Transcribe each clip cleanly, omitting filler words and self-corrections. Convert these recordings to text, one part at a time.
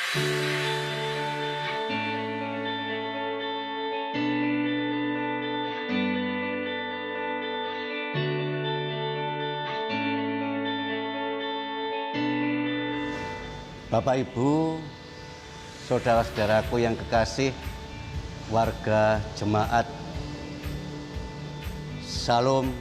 Bapak Ibu, saudara-saudaraku yang kekasih, warga jemaat, Salam.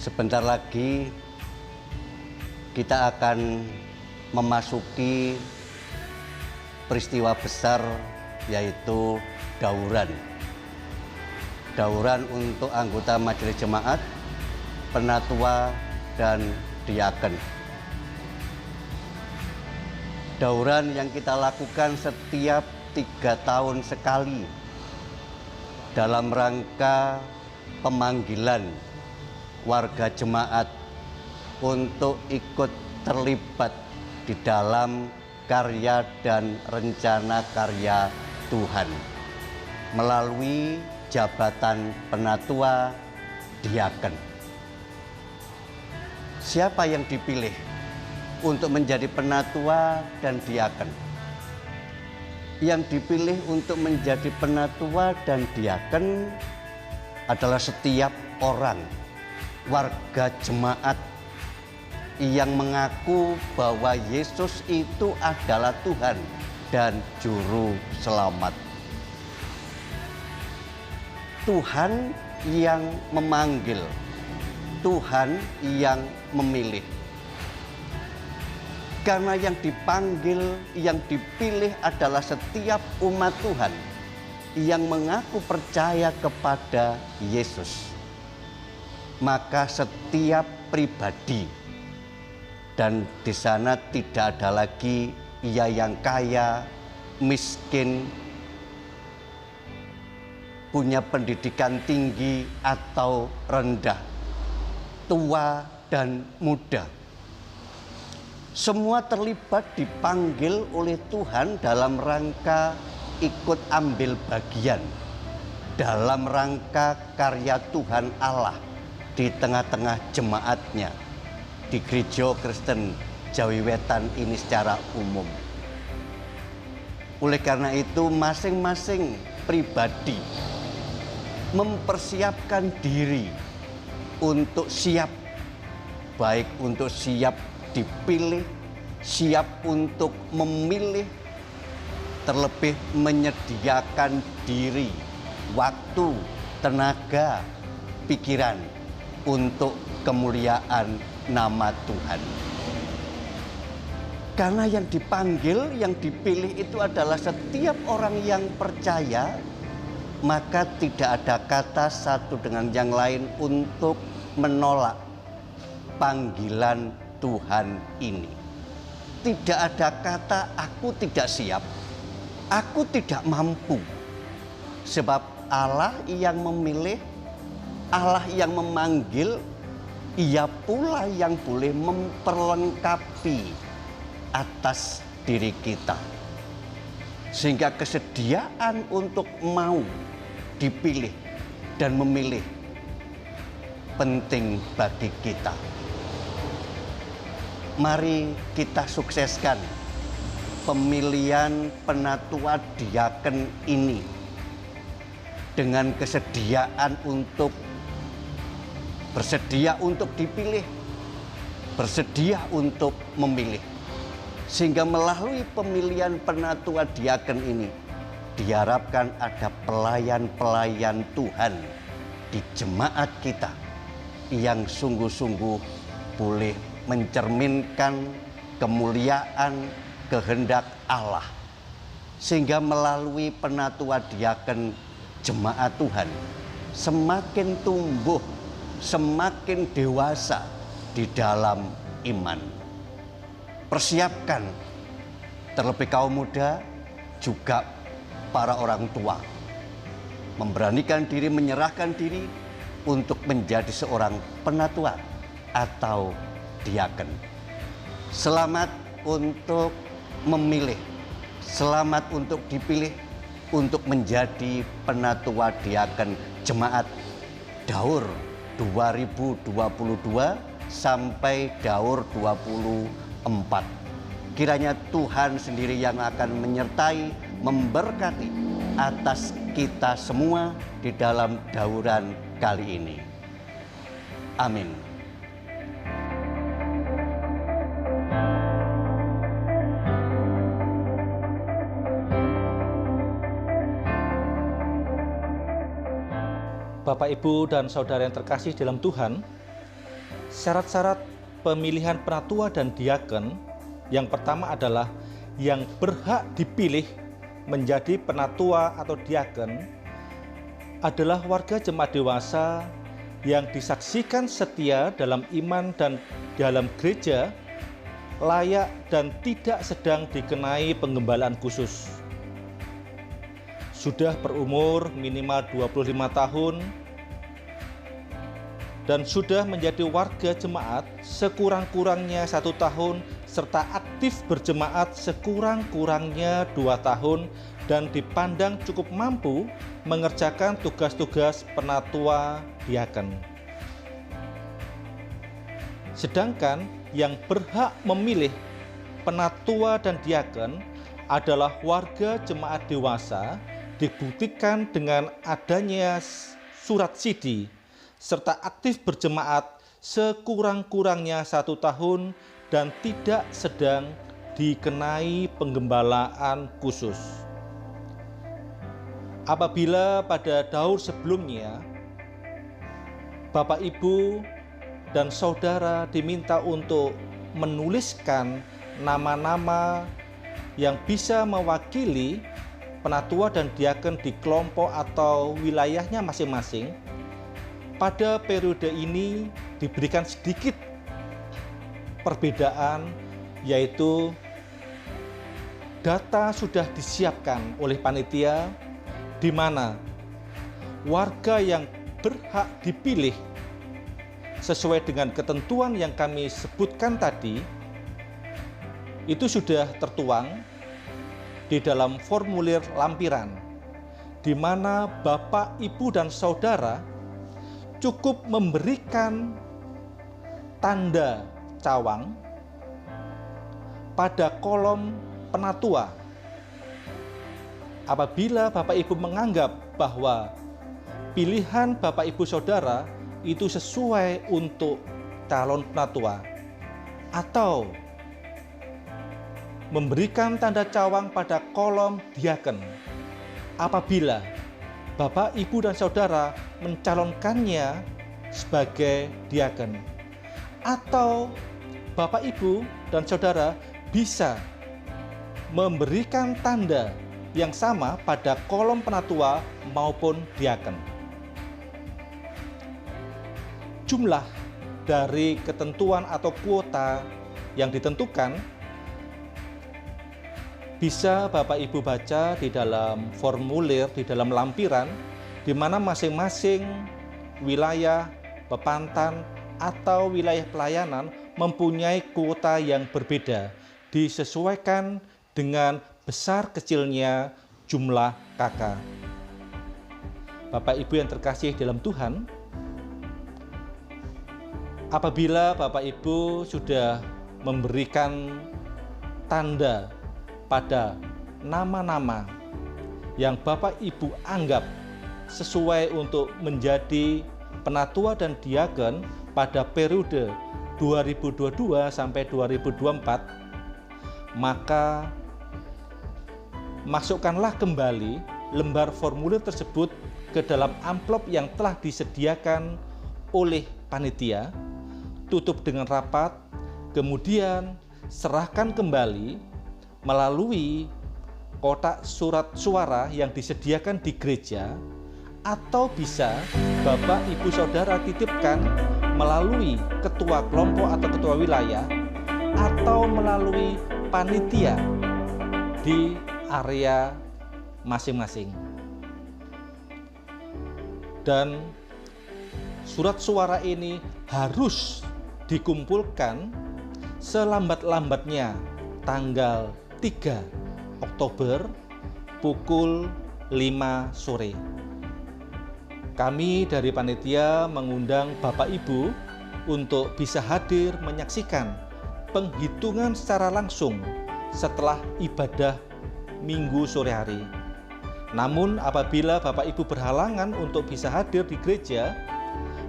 Sebentar lagi kita akan memasuki peristiwa besar, yaitu dauran. Dauran untuk anggota majelis jemaat, penatua, dan diaken. Dauran yang kita lakukan setiap 3 tahun sekali dalam rangka pemanggilan warga jemaat untuk ikut terlibat di dalam karya dan rencana karya Tuhan melalui jabatan penatua, diaken. Siapa yang dipilih untuk menjadi penatua dan diaken? Yang dipilih untuk menjadi penatua dan diaken adalah setiap orang warga jemaat yang mengaku bahwa Yesus itu adalah Tuhan dan Juru Selamat. Tuhan yang memanggil, Tuhan yang memilih. Karena yang dipanggil, yang dipilih adalah setiap umat Tuhan yang mengaku percaya kepada Yesus. Maka setiap pribadi, dan di sana tidak ada lagi ia yang kaya, miskin, punya pendidikan tinggi atau rendah, tua dan muda. Semua terlibat dipanggil oleh Tuhan dalam rangka ikut ambil bagian dalam rangka karya Tuhan Allah di tengah-tengah jemaatnya di Gereja Kristen Jawi Wetan ini secara umum. Oleh karena itu masing-masing pribadi mempersiapkan diri untuk siap, baik untuk siap dipilih, siap untuk memilih, terlebih menyediakan diri, waktu, tenaga, pikiran untuk kemuliaan nama Tuhan. Karena yang dipanggil, yang dipilih itu adalah setiap orang yang percaya, maka tidak ada kata satu dengan yang lain untuk menolak panggilan Tuhan ini. Tidak ada kata aku tidak siap, aku tidak mampu. Sebab Allah yang memilih, Allah yang memanggil, Ia pula yang boleh memperlengkapi atas diri kita. Sehingga kesediaan untuk mau dipilih dan memilih penting bagi kita. Mari kita sukseskan pemilihan penatua diaken ini dengan kesediaan untuk bersedia untuk dipilih, bersedia untuk memilih. Sehingga melalui pemilihan penatua diaken ini diharapkan ada pelayan-pelayan Tuhan di jemaat kita yang sungguh-sungguh boleh mencerminkan kemuliaan kehendak Allah. Sehingga melalui penatua diaken jemaat Tuhan semakin tumbuh, semakin dewasa di dalam iman. Persiapkan terlebih kaum muda, juga para orang tua, memberanikan diri, menyerahkan diri untuk menjadi seorang penatua atau diaken. Selamat untuk memilih, selamat untuk dipilih untuk menjadi penatua diaken jemaat Daur 2022 sampai Daur 2023. 4. Kiranya Tuhan sendiri yang akan menyertai, memberkati atas kita semua di dalam dauran kali ini. Amin. Bapak, Ibu, dan Saudara yang terkasih dalam Tuhan, syarat-syarat pemilihan penatua dan diaken yang pertama adalah yang berhak dipilih menjadi penatua atau diaken adalah warga jemaat dewasa yang disaksikan setia dalam iman dan dalam gereja, layak dan tidak sedang dikenai penggembalaan khusus. Sudah berumur minimal 25 tahun dan sudah menjadi warga jemaat sekurang-kurangnya 1 tahun serta aktif berjemaat sekurang-kurangnya 2 tahun dan dipandang cukup mampu mengerjakan tugas-tugas penatua diaken. Sedangkan yang berhak memilih penatua dan diaken adalah warga jemaat dewasa dibuktikan dengan adanya surat sidi serta aktif berjemaat sekurang-kurangnya 1 tahun dan tidak sedang dikenai penggembalaan khusus. Apabila pada daur sebelumnya Bapak, Ibu, dan Saudara diminta untuk menuliskan nama-nama yang bisa mewakili penatua dan diaken di kelompok atau wilayahnya masing-masing, pada periode ini diberikan sedikit perbedaan, yaitu data sudah disiapkan oleh panitia di mana warga yang berhak dipilih sesuai dengan ketentuan yang kami sebutkan tadi itu sudah tertuang di dalam formulir lampiran, di mana Bapak, Ibu, dan Saudara cukup memberikan tanda cawang pada kolom penatua. Apabila Bapak, Ibu menganggap bahwa pilihan Bapak, Ibu, Saudara itu sesuai untuk calon penatua, atau memberikan tanda cawang pada kolom diaken apabila Bapak, Ibu, dan Saudara mencalonkannya sebagai diaken, atau Bapak, Ibu, dan Saudara bisa memberikan tanda yang sama pada kolom penatua maupun diaken. Jumlah dari ketentuan atau kuota yang ditentukan bisa Bapak, Ibu baca di dalam formulir, di dalam lampiran, di mana masing-masing wilayah, pepantan, atau wilayah pelayanan mempunyai kuota yang berbeda, disesuaikan dengan besar kecilnya jumlah KK. Bapak, Ibu yang terkasih dalam Tuhan, apabila Bapak, Ibu sudah memberikan tanda pada nama-nama yang Bapak, Ibu anggap sesuai untuk menjadi penatua dan diaken pada periode 2022 sampai 2024, maka masukkanlah kembali lembar formulir tersebut ke dalam amplop yang telah disediakan oleh panitia, tutup dengan rapat, kemudian serahkan kembali melalui kotak surat suara yang disediakan di gereja, atau bisa Bapak, Ibu, Saudara titipkan melalui ketua kelompok atau ketua wilayah, atau melalui panitia di area masing-masing. Dan surat suara ini harus dikumpulkan selambat-lambatnya tanggal 3 Oktober pukul 5 sore. Kami dari panitia mengundang Bapak, Ibu untuk bisa hadir menyaksikan penghitungan secara langsung setelah ibadah Minggu sore hari. Namun apabila Bapak Ibu berhalangan untuk bisa hadir di gereja,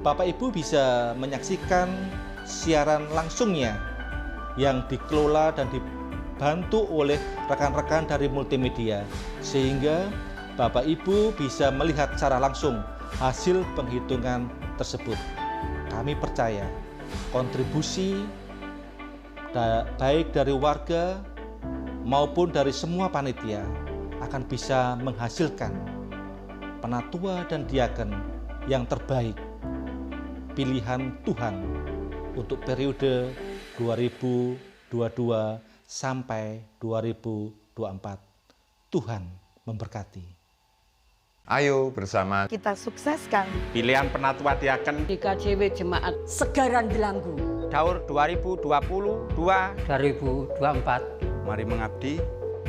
Bapak Ibu bisa menyaksikan siaran langsungnya yang dikelola dan dibantu oleh rekan-rekan dari multimedia, sehingga Bapak Ibu bisa melihat secara langsung hasil penghitungan tersebut. Kami percaya kontribusi baik dari warga maupun dari semua panitia akan bisa menghasilkan penatua dan diaken yang terbaik, pilihan Tuhan untuk periode 2022 sampai 2024. Tuhan memberkati. Ayo bersama kita sukseskan pilihan penatua diaken GKJW Jemaat Segaran Delanggu tahun 2022-2024. Mari mengabdi,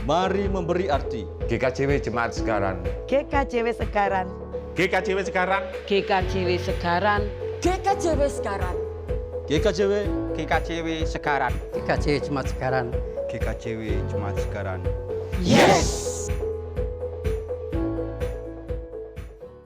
Mari memberi arti. GKJW Jemaat Segaran. GKJW Segaran GKJW Segaran. GKJW Segaran GKJW Segaran. GKJW GKJW Segaran. GKJW Jemaat Segaran. GKJW Jemaat Segaran. Yes!